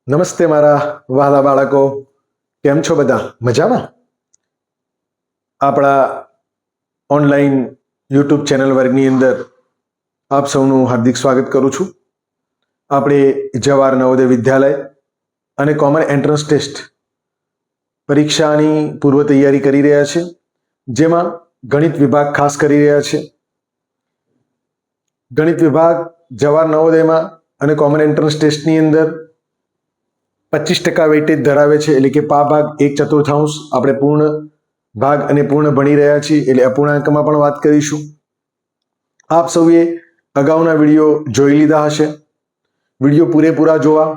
નમસ્તે મારા વહાલા બાળકો, કેમ છો બધા? મજામાં? આપણા ઓનલાઈન યુટ્યુબ ચેનલ વર્ગની અંદર આપ સૌનું હાર્દિક સ્વાગત કરું છું. આપણે જવાહર નવોદય વિદ્યાલય અને કોમન એન્ટ્રન્સ ટેસ્ટ પરીક્ષાની પૂર્વ તૈયારી કરી રહ્યા છે, જેમાં ગણિત વિભાગ ખાસ કરી રહ્યા છે. ગણિત વિભાગ જવાહર નવોદયમાં અને કોમન એન્ટ્રન્સ ટેસ્ટની અંદર 25% વેઇટેજ ધરાવે છે, એટલે કે પા ભાગ 1/4 આપણે પૂર્ણ ભાગ અને પૂર્ણ ભણી રહ્યા છીએ, એટલે અપૂર્ણાંકમાં પણ વાત કરીશું. આપ સૌએ અગાઉના વિડીયો જોઈ લીધા હશે. વિડીયો પૂરેપૂરા જોવા,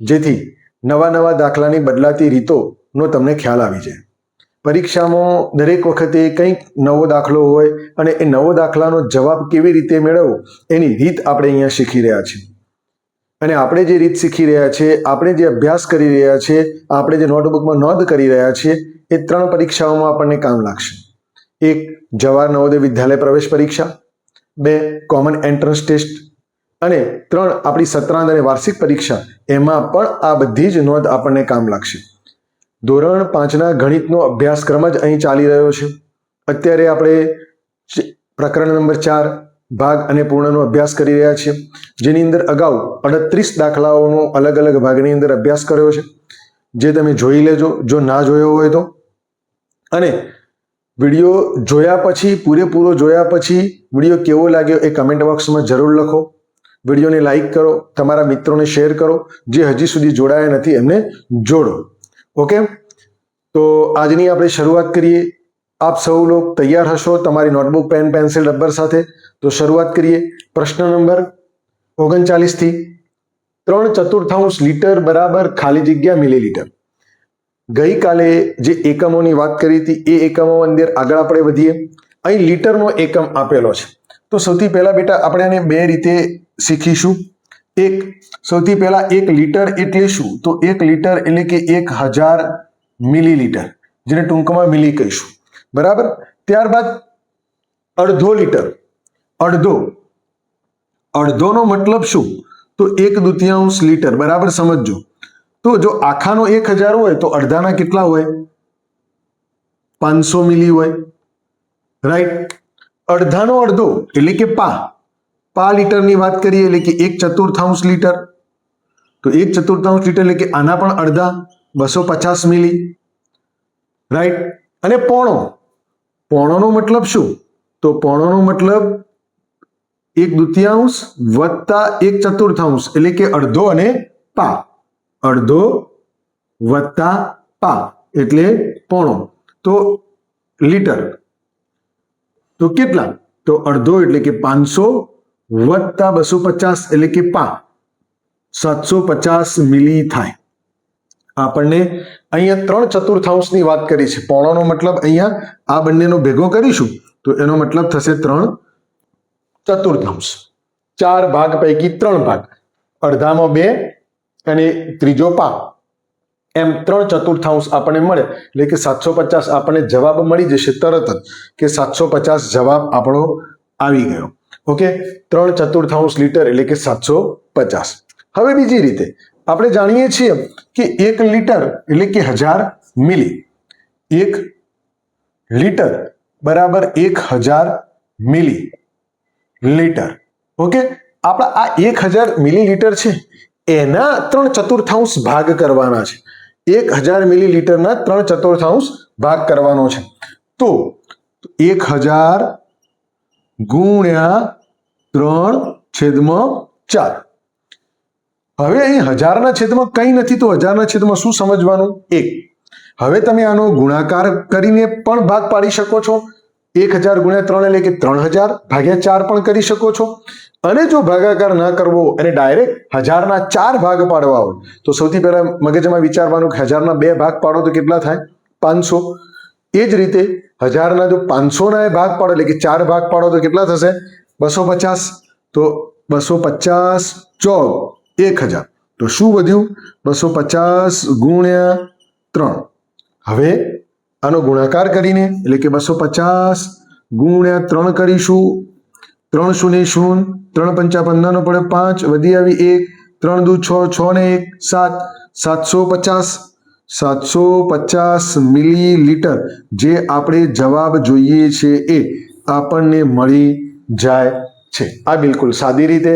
જેથી નવા દાખલાની બદલાતી રીતોનો તમને ખ્યાલ આવી જાય. પરીક્ષામાં દરેક વખતે કંઈક નવો દાખલો હોય અને એ નવો દાખલાનો જવાબ કેવી રીતે મેળવવો એની રીત આપણે અહીંયા શીખી રહ્યા છીએ. અને આપણે જે રીત શીખી રહ્યા છીએ, આપણે જે અભ્યાસ કરી રહ્યા છીએ, આપણે જે નોટબુકમાં નોંધ કરી રહ્યા છીએ, એ 3 પરીક્ષાઓમાં આપણને કામ લાગશે. 1 જવાહર નવોદય વિદ્યાલય પ્રવેશ પરીક્ષા, 2 કોમન એન્ટ્રન્સ ટેસ્ટ અને 3 આપણી સત્રાંત અને વાર્ષિક પરીક્ષા. એમાં પણ આ બધી જ નોંધ આપણને કામ લાગશે. ધોરણ 5ના ગણિતનો અભ્યાસક્રમ જ અહીં ચાલી રહ્યો છે. અત્યારે આપણે પ્રકરણ નંબર 4 ભાગ અને પૂર્ણનો અભ્યાસ કરી રહ્યા છીએ, જેની અંદર અગાઉ 38 દાખલાઓનો અલગ અલગ ભાગની અંદર અભ્યાસ કર્યો છે, જે તમે જોઈ લેજો જો ના જોયો હોય તો. અને વિડીયો જોયા પછી, પૂરેપૂરો જોયા પછી વિડીયો કેવો લાગ્યો એ કમેન્ટ બોક્સમાં જરૂર લખો. વિડીયોને લાઈક કરો, તમારા મિત્રોને શેર કરો, જે હજી સુધી જોડાયા નથી એમને જોડો. ઓકે, તો આજની આપણે શરૂઆત કરીએ. આપ સૌ લોગ તૈયાર હશો તમારી નોટબુક, પેન, પેન્સિલ, રબર સાથે? તો શરૂઆત કરીએ. પ્રશ્ન નંબર 39 થી 3/4 લીટર બરાબર ખાલી જગ્યા મિલીલીટર. ગઈકાલે જે એકમોની વાત કરી હતી એ એકમો અંદર આગળ આપણે વધીએ. અહીં લીટરનો એકમ આપેલો છે, તો સૌથી પહેલા બેટા આપણે આને 2 રીતે શીખીશું. સૌથી પહેલા 1 લીટર એટલે શું? તો 1 લીટર એટલે કે 1000 મિલીલીટર, જેને ટૂંકમાં મિલી કહીશું. બરાબર. ત્યારબાદ અડધો લીટર. અડધોનો મતલબ શું? તો 1/2 લીટર. બરાબર, સમજો. તો જો આખાનો 1000 હોય તો અડધાના કેટલા હોય? 500 મિલી હોય. રાઈટ. અડધાનો અડધો એટલે કે પા લીટરની વાત કરીએ એટલે કે 1/4 લીટર. તો 1/4 લીટર એટલે કે આના પણ અડધા, 250 મિલી. રાઈટ. અને પોણોનો મતલબ શું? તો પોણોનો મતલબ 1/2 વત્તા 1/4 એટલે કે અડધો અને પા. અડધો વત્તા પા એટલે પોણો. તો લીટર તો કેટલા? તો અડધો એટલે કે 500 વત્તા 250 એટલે કે પા, 750 મિલી થાય. આપણને અહીંયા 3/4 ની વાત કરી છે. પોણોનો મતલબ અહીંયા આ બંનેનો ભેગો કરીશું તો એનો મતલબ થશે 3/4. 4 ભાગ પૈકી 3 ભાગ, અડધામાં 2 અને ત્રીજો પા, એમ 3/4 આપણને મળે. એટલે કે 750 આપણને જવાબ મળી જશે તરત જ, કે 750 જવાબ આપણો આવી ગયો. ઓકે, 3/4 લીટર એટલે કે 750. હવે બીજી રીતે આપણે જાણીએ છીએ કે 1 લીટર એટલે કે 1000 મિલી. 1 લીટર બરાબર 1000 મિલી લીટર. ઓકે, આપણા આ 1000 મિલીલીટર છે એના 3/4 ભાગ કરવાના છે. 1000 મિલીલીટરના 3/4 ભાગ કરવાનો છે. તો 1000 ગુણ્યા 3/4. હવે અહીં 1000ના છેદમાં કંઈ નથી, તો 1000ના છેદમાં શું સમજવાનું? 1. હવે તમે આનો ગુણાકાર કરીને પણ ભાગ પાડી શકો છો. 1000 ગુણ્યા 3 એટલે કે 3000 ભાગ્યા 4 પણ કરી શકો છો. અને જો ભાગાકાર ના કરવો અને ડાયરેક્ટ 1000ના 4 ભાગ પાડવા હોય તો સૌથી પહેલા મગજમાં વિચારવાનું કે 1000ના 2 ભાગ પાડો તો કેટલા થાય? 500. એ જ રીતે 1000ના જો 500ના ભાગ પાડો એટલે કે 4 ભાગ પાડો તો કેટલા થશે? 250. તો 250 ચોક 1000. તો શું વધ્યું? 250 ગુણ્યા 3. હવે આનો ગુણાકાર કરીને એટલે કે 250 ગુણ્યા 3 કરીશું. 3 0 0, 3 5 15 નો પડે 5, વધી આવી 1, 3 દુ 6, 6 ને 1 7, 750 મિલીલીટર જે આપણે જવાબ જોઈએ છે એ આપણને મળી જાય છે. આ બિલકુલ સાદી રીતે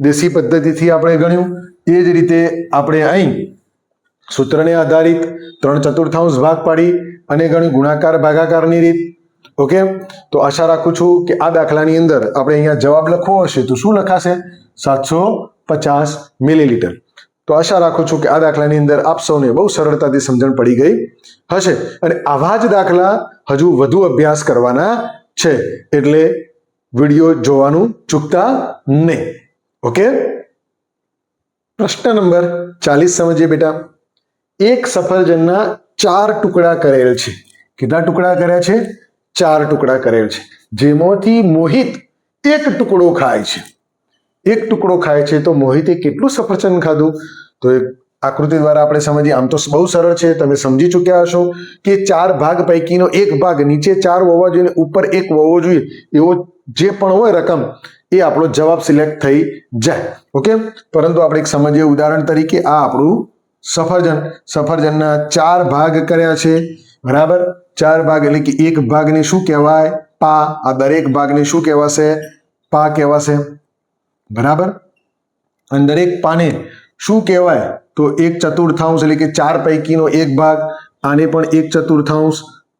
દેશી પદ્ધતિથી આપણે ગણ્યું. એ જ રીતે આપણે અહીં સૂત્રને આધારિત 3/4 ભાગ પાડી અને ગણ્યું ગુણાકાર ભાગાકારની રીત. ઓકે, તો આશા રાખું છું કે આ દાખલાની અંદર આપણે અહીંયા જવાબ લખવો હશે તો શું લખાશે? 750 મિલીલીટર. તો આશા રાખું છું કે આ દાખલાની અંદર આપ સૌને બહુ સરળતાથી સમજણ પડી ગઈ હશે. અને આવા જ દાખલા હજુ વધુ અભ્યાસ કરવાના છે, એટલે વિડીયો જોવાનું ચૂકતા નહીં. ઓકે, પ્રશ્ન નંબર 40 સમજીએ બેટા. એક સફરજનના 4 ટુકડા કરેલ છે. કેટલા ટુકડા કર્યા છે? 4 ટુકડા કરેલ છે, જેમાંથી મોહિત એક ટુકડો ખાય છે. એક ટુકડો ખાય છે તો મોહિતે કેટલું સફરજન ખાધું? તો એક આકૃતિ દ્વારા આપણે સમજીએ. આમ તો બહુ સરળ છે, તમે સમજી ચૂક્યા હશો કે 4 ભાગ પૈકીનો એક ભાગ, નીચે 4 હોવા જોઈએ, ઉપર 1 હોવો જોઈએ, એવો જે પણ હોય રકમ એ આપણો જવાબ સિલેક્ટ થઈ જાય. ઓકે, પરંતુ આપણે એક સમજીએ ઉદાહરણ તરીકે. આ આપણું સફરજનના 4 ભાગ કર્યા છે, બરાબર. 4 ભાગ એટલે કે એક ભાગને શું કહેવાય? પા. આ દરેક ભાગને શું કહેવાશે? પા કહેવાશે, બરાબર. અને દરેક પાને શું કહેવાય? તો 1/4 એટલે કે 4 પૈકીનો એક ભાગ. આને પણ 1/4,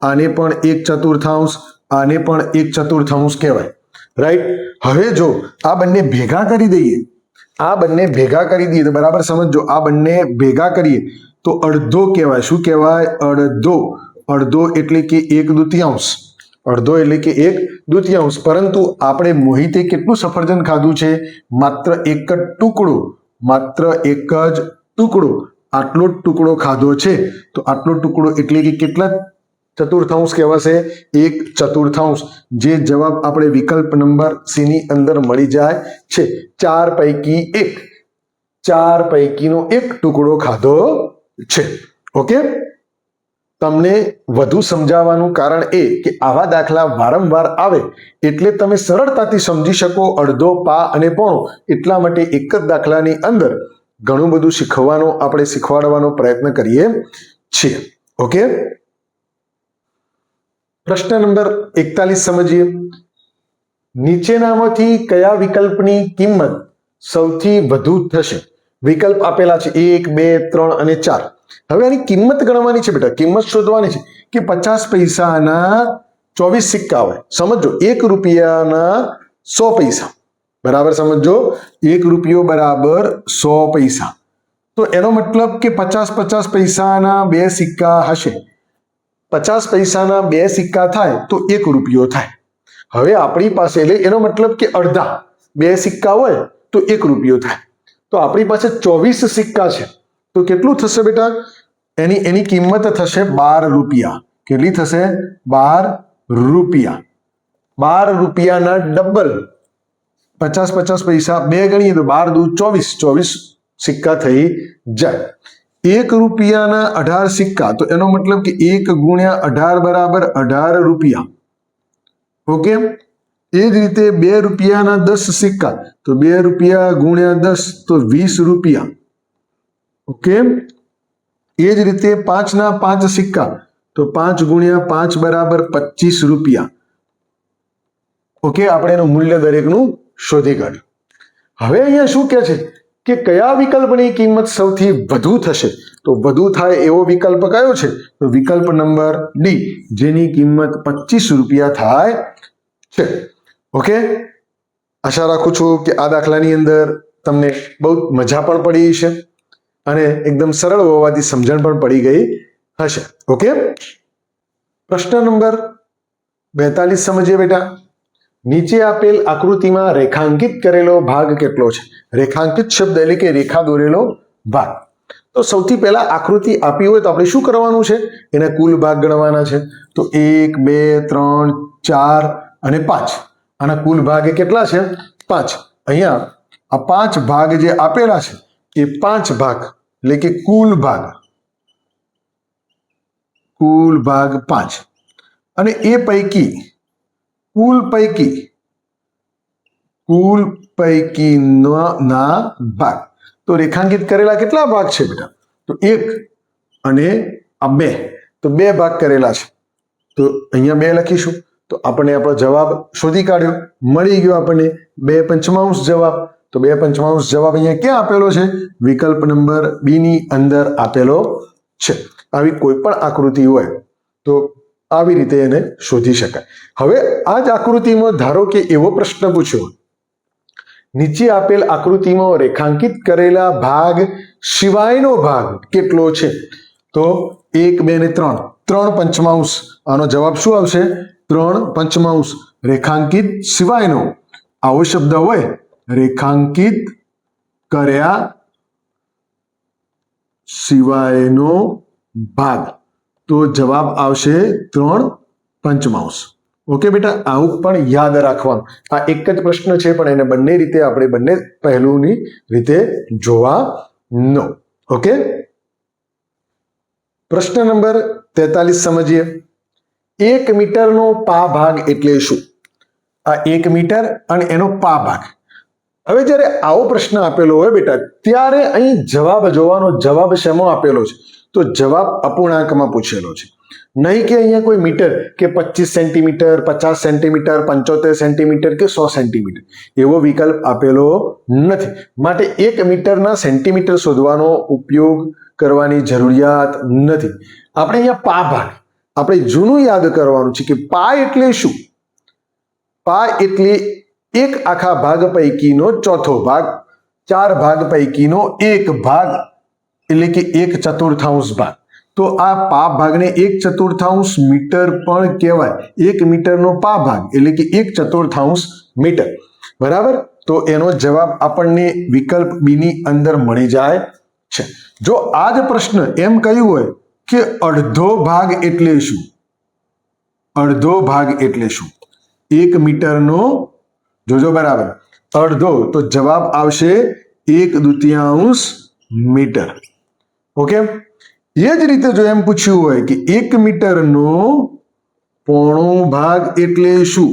આને પણ 1/4, આને પણ 1/4 કહેવાય. રાઈટ. હવે જો આ બંને ભેગા કરી દઈએ, તો બરાબર સમજો. આ બંને ભેગા કરીએ તો અડધો કહેવાય. શું કહેવાય? અડધો. અડધો એટલે કે 1/2. અડધો એટલે કે 1/2. પરંતુ આપણે મોહિતે કેટલું સફરજન ખાધું છે? માત્ર એક જ ટુકડો. માત્ર એક જ ટુકડો. આટલો જ ટુકડો ખાધો છે. તો આટલો ટુકડો એટલે કે કેટલા ચતુર્થાંશ કહેવાશે? 1/4. જે જવાબ આપણે વિકલ્પ નંબર સી ની અંદર મળી જાય છે. 4 પૈકી 1, 4 પૈકીનો એક ટુકડો ખાધો છે. ઓકે, તમને વધુ સમજાવવાનું કારણ એ કે આવા દાખલા વારંવાર આવે એટલે તમે સરળતાથી સમજી શકો. અડધો, પા અને પોણો, એટલા માટે એક જ દાખલાની અંદર ઘણું બધું શીખવાડવાનો પ્રયત્ન કરીએ છીએ. ઓકે, પ્રશ્ન નંબર 41 સમજીએ. નીચેનામાંથી કયા વિકલ્પની કિંમત સૌથી વધુ થશે? વિકલ્પ આપેલા છે 1, 2, 3 અને 4. હવે આની કિંમત ગણવાની છે બેટા, કિંમત શોધવાની છે કે 50 પૈસાના 24 સિક્કા હોય. સમજો 1 રૂપિયાના 100 પૈસા, બરાબર. સમજો 1 રૂપિયો બરાબર 100 પૈસા. તો એનો મતલબ કે 50 પૈસાના 2 સિક્કા હશે. 50 પૈસાના 2 સિક્કા થાય તો 1 રૂપિયો થાય. હવે આપણી પાસે, એટલે એનો મતલબ કે અડધા 2 સિક્કા હોય તો 1 રૂપિયો થાય. તો આપણી પાસે 24 સિક્કા છે, તો કેટલું થશે બેટા? એની કિંમત થશે 12 રૂપિયા. કેટલી થશે? 12 રૂપિયા. 12 રૂપિયાના ડબલ 50 પૈસા 2 ગણીએ તો 12 દુ 24 સિક્કા થઈ જાય. 1 રૂપિયાના 18 સિક્કા, તો એનો મતલબ કે 1 ગુણ્યા 18 બરાબર 18 રૂપિયા. ઓકે, એ જ રીતે 2 રૂપિયાના 10 સિક્કા, તો 2 રૂપિયા ગુણ્યા 10 તો 20 રૂપિયા. ઓકે, એ જ રીતે 5ના 5 સિક્કા, તો 5 ગુણ્યા 5 બરાબર 25 રૂપિયા. ઓકે, આપણે એનું મૂલ્ય દરેકનું શોધી કાઢ્યું. હવે અહીંયા શું કહે છે કે કયા વિકલ્પની કિંમત સૌથી વધુ થશે? તો વધુ થાય એવો વિકલ્પ કયો છે? તો વિકલ્પ નંબર ડી, જેની કિંમત 25 રૂપિયા થાય છે. ઓકે, આશા રાખું છું કે આ દાખલાની અંદર તમને બહુ મજા પણ પડી છે અને એકદમ સરળ હોવાથી સમજણ પણ પડી ગઈ હશે. ઓકે, પ્રશ્ન નંબર 42 સમજીએ બેટા. નીચે આપેલ આકૃતિમાં રેખાંકિત કરેલો ભાગ કેટલો છે? રેખાંકિત શબ્દ એટલે કે રેખા દોરેલો ભાગ. તો સૌથી પહેલા આકૃતિ આપી હોય તો આપણે શું કરવાનું છે? એના કુલ ભાગ ગણવાના છે. તો 1, 2, 3, 4 અને 5. આના કુલ ભાગ કેટલા છે? 5. અહીંયા આ 5 ભાગ જે આપેલા છે એ 5 ભાગ એટલે કે કુલ ભાગ 5. અને એ પૈકી કુલ પૈકી ના ભાગ. તો તો રેખાંકિત કરેલા કેટલા ભાગ છે બેટા? તો 1 અને આ 2, તો 2 ભાગ કરેલા છે. તો અહીંયા 2 લખીશું તો આપણે આપણો જવાબ શોધી કાઢ્યો, મળી ગયો આપણને 2/5 જવાબ. તો 2/5 જવાબ અહીંયા ક્યાં આપેલો છે? વિકલ્પ નંબર બી ની અંદર આપેલો છે. આવી કોઈ પણ આકૃતિ હોય તો આવી રીતે એને શોધી શકાય. હવે આ જ આકૃતિમાં ધારો કે એવો પ્રશ્ન પૂછ્યો, નીચે આપેલ આકૃતિમાં રેખાંકિત કરેલા ભાગ સિવાયનો ભાગ કેટલો છે? તો 1, 2 ને 3, 3/5. આનો જવાબ શું આવશે? 3/5. રેખાંકિત સિવાયનો આવો શબ્દ હોય, રેખાંકિત કર્યા સિવાયનો ભાગ, તો જવાબ આવશે 3/5. ઓકે બેટા, આવું પણ યાદ રાખવાનું. આ એક જ પ્રશ્ન છે પણ એને બંને રીતે આપણે બંને પહેલુંની રીતે જોવાનો. ઓકે, પ્રશ્ન નંબર 43 સમજીએ. 1 મીટરનો પા ભાગ એટલે શું? આ 1 મીટર અને એનો પા ભાગ. હવે જ્યારે આવો પ્રશ્ન આપેલો હોય બેટા, ત્યારે અહીં જવાબ જોવાનો. જવાબ શેમાં આપેલો છે? તો જવાબ અપૂર્ણાંકમાં પૂછેલો છે. નહીં કે અહીંયા કોઈ મીટર કે 25 સેન્ટીમીટર, 50 સેન્ટીમીટર, 75 સેન્ટીમીટર કે 100 સેન્ટીમીટર એવો વિકલ્પ આપેલો નથી. માટે 1 મીટરના સેન્ટીમીટર શોધવાનો ઉપયોગ કરવાની જરૂરિયાત નથી. આપણે અહીંયા પા ભાગ આપણે જૂનું યાદ કરવાનું છે કે પા એટલે શું? પા એટલે 1 આખા ભાગ પૈકીનો ચોથો ભાગ, 4 ભાગ પૈકીનો 1 ભાગ, એટલે કે 1/4 ભાગ. તો આ પા ભાગને 1/4 મીટર પણ કહેવાય. 1 મીટરનો પા ભાગ એટલે કે 1/4 મીટર. બરાબર, તો એનો જવાબ આપણને વિકલ્પ બી ની અંદર મળી જાય છે. જો આ જ પ્રશ્ન એમ કહ્યું હોય કે અડધો ભાગ એટલે શું? અડધો ભાગ એટલે શું? 1 મીટરનો, જોજો બરાબર, અડધો, તો જવાબ આવશે 1/2 મીટર. ઓકે, એ જ રીતે જો એમ પૂછ્યું હોય કે 1 મીટરનો પોણો ભાગ એટલે શું?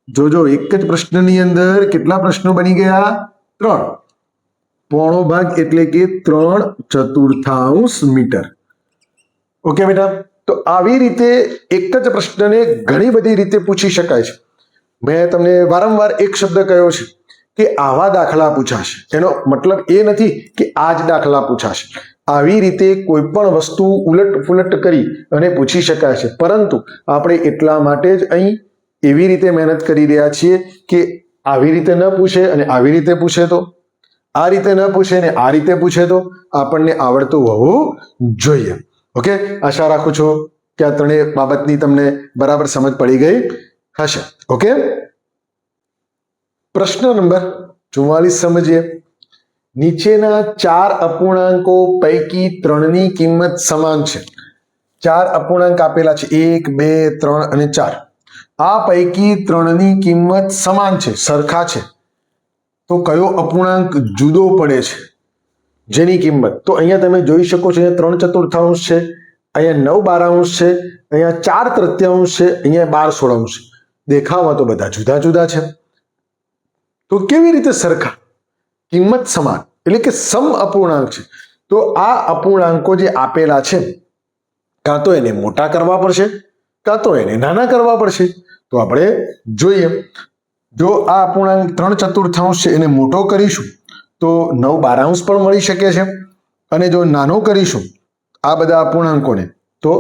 જોજો, એક જ પ્રશ્નની અંદર કેટલા પ્રશ્નો બની ગયા? 3. પોણો ભાગ એટલે કે 3/4 મીટર. ઓકે બેટા, તો આવી રીતે એક જ પ્રશ્નને ઘણી બધી રીતે પૂછી શકાય છે. મેં તમને વારંવાર એક શબ્દ કહ્યો છે કે આવા દાખલા પૂછાશે. એનો મતલબ એ નથી કે આ જ દાખલા પૂછાશે. આવી રીતે કોઈ પણ વસ્તુ ઉલટ પુલટ કરી અને પૂછી શકાય છે, પરંતુ આપણે એટલા માટે જ અહીં એવી રીતે મહેનત કરી રહ્યા છીએ કે આવી રીતે ન પૂછે અને આવી રીતે પૂછે તો, આ રીતે ન પૂછે ને આ રીતે પૂછે તો આપણને આવડતું હોવું જોઈએ. ઓકે, આશા રાખું છું કે આ ત્રણેય બાબતની તમને બરાબર સમજ પડી ગઈ હશે. ઓકે, પ્રશ્ન નંબર 44 સમજીએ. નીચેના 4 અપૂર્ણાંકો પૈકી 3ની કિંમત સમાન છે. 4 અપૂર્ણાંક આપેલા છે, 1, 2, 3 અને 4. આ પૈકી 3ની કિંમત સમાન છે, સરખા છે. તો કયો અપૂર્ણાંક જુદો પડે છે જેની કિંમત? તો અહીંયા તમે જોઈ શકો છો, અહીંયા 3/4 છે, અહીંયા 9/12 છે, અહીંયા 4/3 છે, અહીંયા 12/16 છે. દેખાવમાં તો બધા જુદા જુદા છે. તો કેવી રીતે સરખા? કિંમત સમાન એટલે કે સમ અપૂર્ણાંક છે. તો આ અપૂર્ણાંકો જે આપેલા છે, કાં તો એને મોટા કરવા પડશે કાં તો એને નાના કરવા પડશે. તો આપણે જોઈએ. જો આ અપૂર્ણાંક 3/4 છે એને મોટો કરીશું તો 9/12 પણ મળી શકે છે, અને જો નાનો કરીશું આ બધા અપૂર્ણાંકોને તો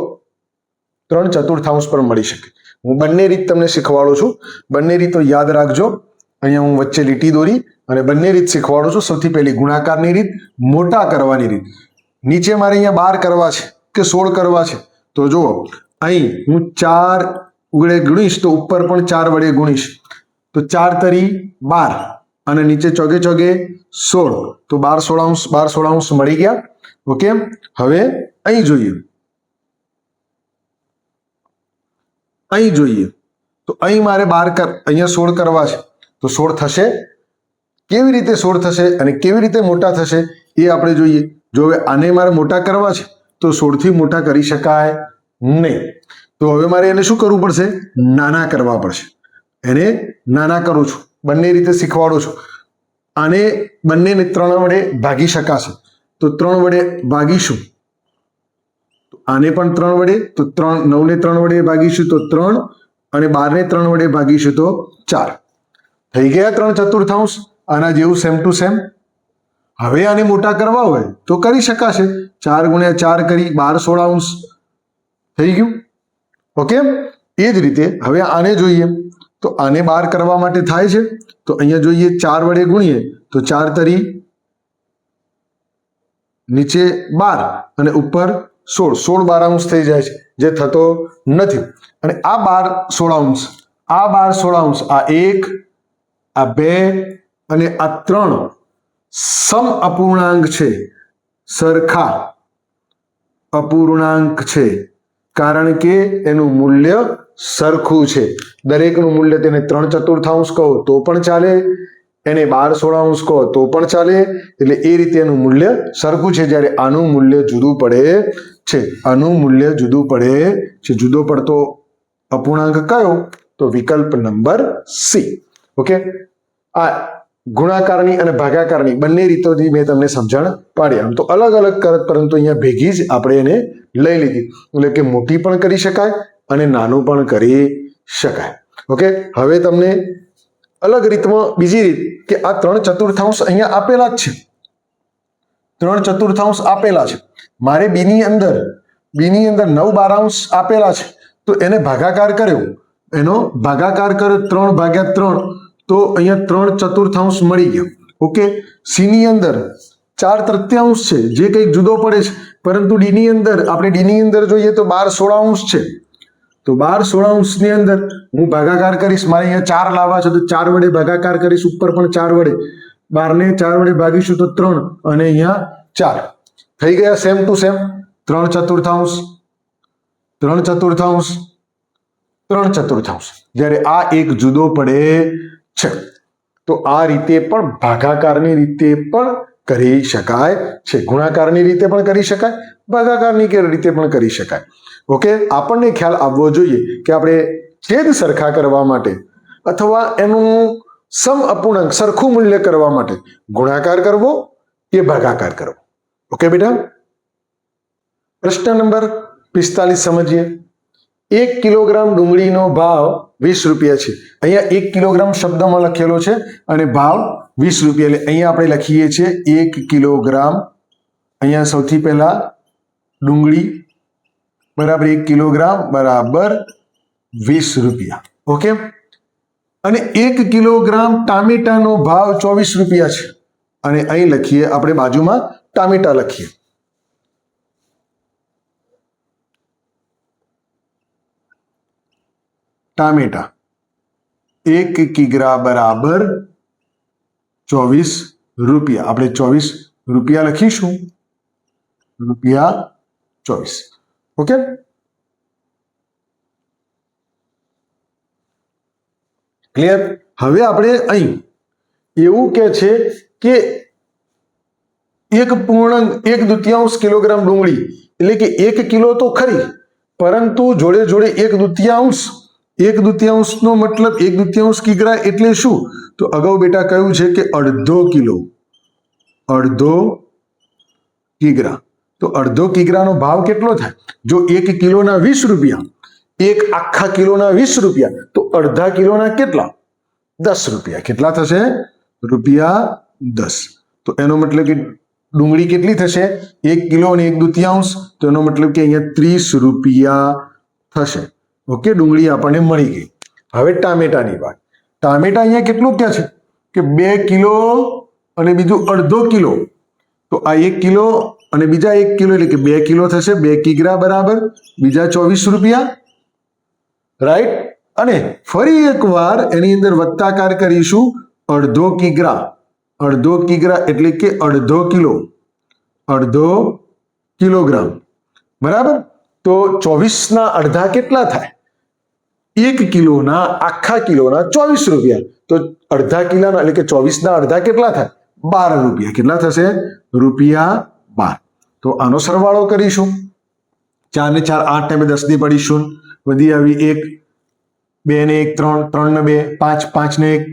3/4 પણ મળી શકે. હું બંને રીત તમને શીખવાડું છું, બંને રીતો યાદ રાખજો. અહીંયા હું વચ્ચે લીટી દોરી અને બંને રીત શીખવાડું છું. સૌથી પહેલી ગુણાકારની રીત, મોટા કરવાની રીત. નીચે મારે અહીંયા 12 કરવા છે કે 16 કરવા છે, તો જુઓ અહીં હું 4 વડે ગુણીશ તો ઉપર પણ 4 વડે ગુણીશ, તો 4×3 = 12 અને નીચે ચોગે ચોગે 16, તો 12/16 મળી ગયા. ઓકે, હવે અહીં જોઈએ, અહીં જોઈએ તો અહીં મારે 12 અહીંયા 16 કરવા છે, તો 16 થશે. કેવી રીતે 16 થશે અને કેવી રીતે મોટા થશે એ આપણે જોઈએ. જો હવે આને મારે મોટા કરવા છે તો 16 થી મોટા કરી શકાય નહીં. તો હવે મારે એને શું કરવું પડશે? નાના કરવા પડશે. એને નાના કરું છું, બંને રીતે શીખવાડું છું. આને બંનેને 3 વડે ભાગી શકાશે, તો 3 વડે ભાગીશું, તો આને પણ 3 વડે, તો 9 ને 3 વડે ભાગીશું તો 3, અને 12 ને 3 વડે ભાગીશું તો 4. થઈ ગયા 3/4. આના જેવું સેમ ટુ સેમ. હવે આને મોટા કરવા હોય તો કરી શકાશે. 4 ગુણ્યા 4 કરી 12/16 થઈ ગયું. ઓકે, એ જ રીતે હવે આને જોઈએ તો આને 12 કરવા માટે થાય છે, તો અહીંયા જોઈએ 4 વડે ગુણીએ તો 4 તરી નીચે 12 અને ઉપર 16, 16/12 થઈ જાય છે, જે થતો નથી. અને આ 12/16, આ 12/16, આ 1, આ 2 અને આ 3 સમ અપૂર્ણાંક છે, સરખા અપૂર્ણાંક છે, કારણ કે એનું મૂલ્ય સરખું છે. દરેકનું મૂલ્ય તેને 3/4 કહો તો પણ ચાલે, એને 12/16 કહો તો પણ ચાલે, એટલે એ રીતે એનું મૂલ્ય સરખું છે. જ્યારે આનું મૂલ્ય જુદું પડે છે, આનું મૂલ્ય જુદું પડે છે. જુદો પડતો અપૂર્ણાંક કયો? તો વિકલ્પ નંબર સી. ઓકે, આ ગુણાકારની અને ભાગાકારની બંને રીતોથી મેં તમને સમજણ પાડી. આમ તો અલગ અલગ કરત, પરંતુ અહીંયા ભેગી જ આપણે એને લઈ લીધી, એટલે કે મોટી પણ કરી શકાય અને નાનું પણ કરી શકાય. ઓકે, હવે તમને અલગ રીતમાં બીજી રીત કે આ 3/4 અહીંયા આપેલા જ છે, 3/4 આપેલા છે. મારે બીની અંદર 9/12 આપેલા છે, તો એને ભાગાકાર કર્યો, એનો ભાગાકાર કર્યો 3/3, તો અહીંયા 3/4 મળી ગયો. ઓકે, સીની અંદર 4/3 છે, જે કંઈક જુદો પડે છે, પરંતુ ડીની અંદર આપણે ડીની અંદર જોઈએ તો 12/16 છે, તો 12/16 ની અંદર હું ભાગાકાર કરીશ. મારે અહીંયા 4 લાવવા છે, તો 4 વડે ભાગાકાર કરીશ, ઉપર પણ 4 વડે, 12 ને 4 વડે ભાગીશું તો 3, અને અહીંયા 4 થઈ ગયા સેમ ટુ સેમ. 3/4, 3/4, 3/4. જ્યારે આ એક જુદો પડે છે, તો આ રીતે પણ ભાગાકારની રીતે પણ કરી શકાય છે, ગુણાકારની રીતે પણ કરી શકાય, ભાગાકારની રીતે પણ કરી શકાય. ઓકે, આપણને ખ્યાલ આવવો જોઈએ કે આપણે છેદ સરખા કરવા માટે અથવા એનું સમ અપૂર્ણાંક સરખું મૂલ્ય કરવા માટે ગુણાકાર કરવો કે ભાગાકાર કરવો. ઓકે બેટા, પ્રશ્ન નંબર 45 સમજીએ. 1 કિલોગ્રામ ડુંગળીનો ભાવ 20 રૂપિયા છે. અહીંયા 1 કિલોગ્રામ શબ્દમાં લખેલો છે અને ભાવ 20 રૂપિયા. એટલે અહીંયા આપણે લખીએ છીએ 1 કિલોગ્રામ. અહીંયા સૌથી પહેલા ડુંગળી બરાબર 1 કિલોગ્રામ બરાબર 20 રૂપિયા. ઓકે, અને 1 કિલોગ્રામ ટામેટાનો ભાવ 24 રૂપિયા છે. અને અહીં લખીએ આપણે, બાજુમાં ટામેટા લખીએ. ટામેટા 1 કિગ્રા બરાબર 24 રૂપિયા. આપણે 24 રૂપિયા લખીશું, રૂપિયા 24. Okay, clear? હવે આપણે અહીં એવું કે છે કે 1/2 કિલોગ્રામ ડુંગળી, એટલે કે 1 કિલો તો ખરી, પરંતુ જોડે જોડે 1/2 નો મતલબ 1/2 કિગ્રા એટલે શું? તો અગાઉ બેટા કહ્યું છે કે અડધો કિલો, અડધો કિગ્રા. તો અડધો કિગ્રાનો ભાવ કેટલો થાય? જો 1 કિલોના 20 રૂપિયા, 1 આખા કિલોના 20 રૂપિયા, તો અડધા કિલોના કેટલા? 10 રૂપિયા. કેટલા થશે? રૂપિયા 10. તો એનો મતલબ કે ડુંગળી કેટલી થશે? 1 કિલો અને 1/2, તો એનો મતલબ કે અહીંયા 30 રૂપિયા થશે. ઓકે, ડુંગળી આપણને મળી ગઈ. હવે ટામેટાની વાત. ટામેટા અહીંયા કેટલું ક્યાં છે કે 2 કિલો અને બીજું અડધો કિલો, તો આ 1 કિલો અને બીજા 1 કિલો, એટલે કે 2 કિલો થશે. 2 કિગ્રા બરાબર બીજા 24 રૂપિયા, રાઈટ? અને ફરી એકવાર એની અંદર વત્તાકાર કરીશું, અડધો કિગ્રા, અડધો કિગ્રા એટલે કે અડધો કિલો, અડધો કિલોગ્રામ બરાબર. તો 24 ના અડધા કેટલા થાય? 1 કિલોના આખા કિલોના 24 રૂપિયા. તો અડધા કિલોના એટલે કે 24 ના અડધા કેટલા થાય? 12 રૂપિયા. કેટલા થશે? રૂપિયા 12. તો આનો સરવાળો કરીશું. 4 ને 4 8 ને 10 ની પડીશું, વધી આવી 1, 2 ને 1 3, 3 ને 2 5, 5 ને 1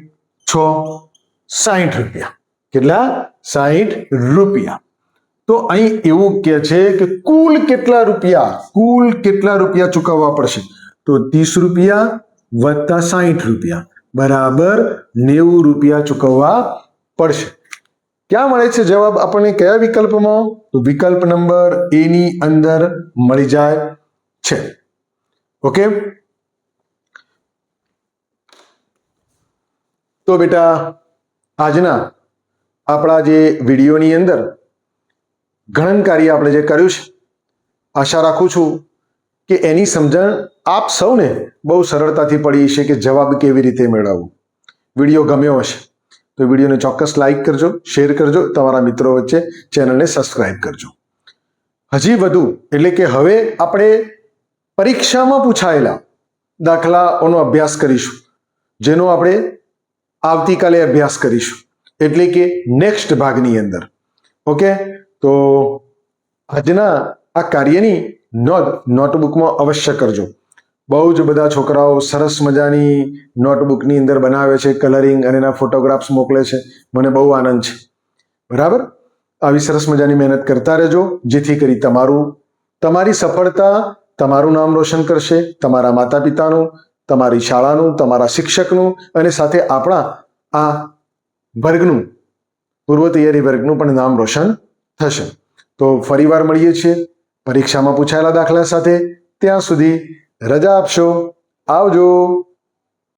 6, 60 રૂપિયા. કેટલા? 60 રૂપિયા. તો અહીં એવું કે છે કે કુલ કેટલા રૂપિયા ચૂકવવા પડશે? તો 30 રૂપિયા વત્તા 60 રૂપિયા બરાબર 90 રૂપિયા ચૂકવવા પડશે. ક્યાં મળે છે જવાબ આપણને? કયા વિકલ્પમાં? તો વિકલ્પ નંબર એ ની અંદર મળી જાય છે. ઓકે, તો બેટા આજના આપણા જે વિડીયોની અંદર ગણન કાર્ય આપણે જે કર્યું છે, આશા રાખું છું કે એની સમજણ આપ સૌને બહુ સરળતાથી પડી છે કે જવાબ કેવી રીતે મેળવવો. વિડીયો ગમ્યો હશે તો વિડીયોને ચોક્કસ લાઈક કરજો, શેર કરજો, તમારા મિત્રો વચ્ચે ચેનલને સબસ્ક્રાઇબ કરજો. હજી વધુ એટલે કે હવે આપણે પરીક્ષામાં પૂછાયેલા દાખલાઓનો અભ્યાસ કરીશું, જેનો આપણે આવતીકાલે અભ્યાસ કરીશું, એટલે કે નેક્સ્ટ ભાગની અંદર. ઓકે, તો આજના આ કાર્યની નોંધ નોટબુકમાં અવશ્ય કરજો. બહુ જ બધા છોકરાઓ સરસ મજાની નોટબુકની અંદર બનાવે છે કલરિંગ અને એના ફોટોગ્રાફ્સ મોકલે છે. મને બહુ આનંદ છે. બરાબર, આવી સરસ મજાની મહેનત કરતા રહેજો, જેથી કરી તમારી સફળતા તમારું નામ રોશન કરશે, તમારા માતા પિતાનું, તમારી શાળાનું, તમારા શિક્ષકનું અને સાથે આપણા આ વર્ગનું, પૂર્વ તૈયારી વર્ગનું પણ નામ રોશન થશે. તો ફરીવાર મળીએ છીએ પરીક્ષામાં પૂછાયેલા દાખલા સાથે. ત્યાં સુધી રજા આપશો. આવજો.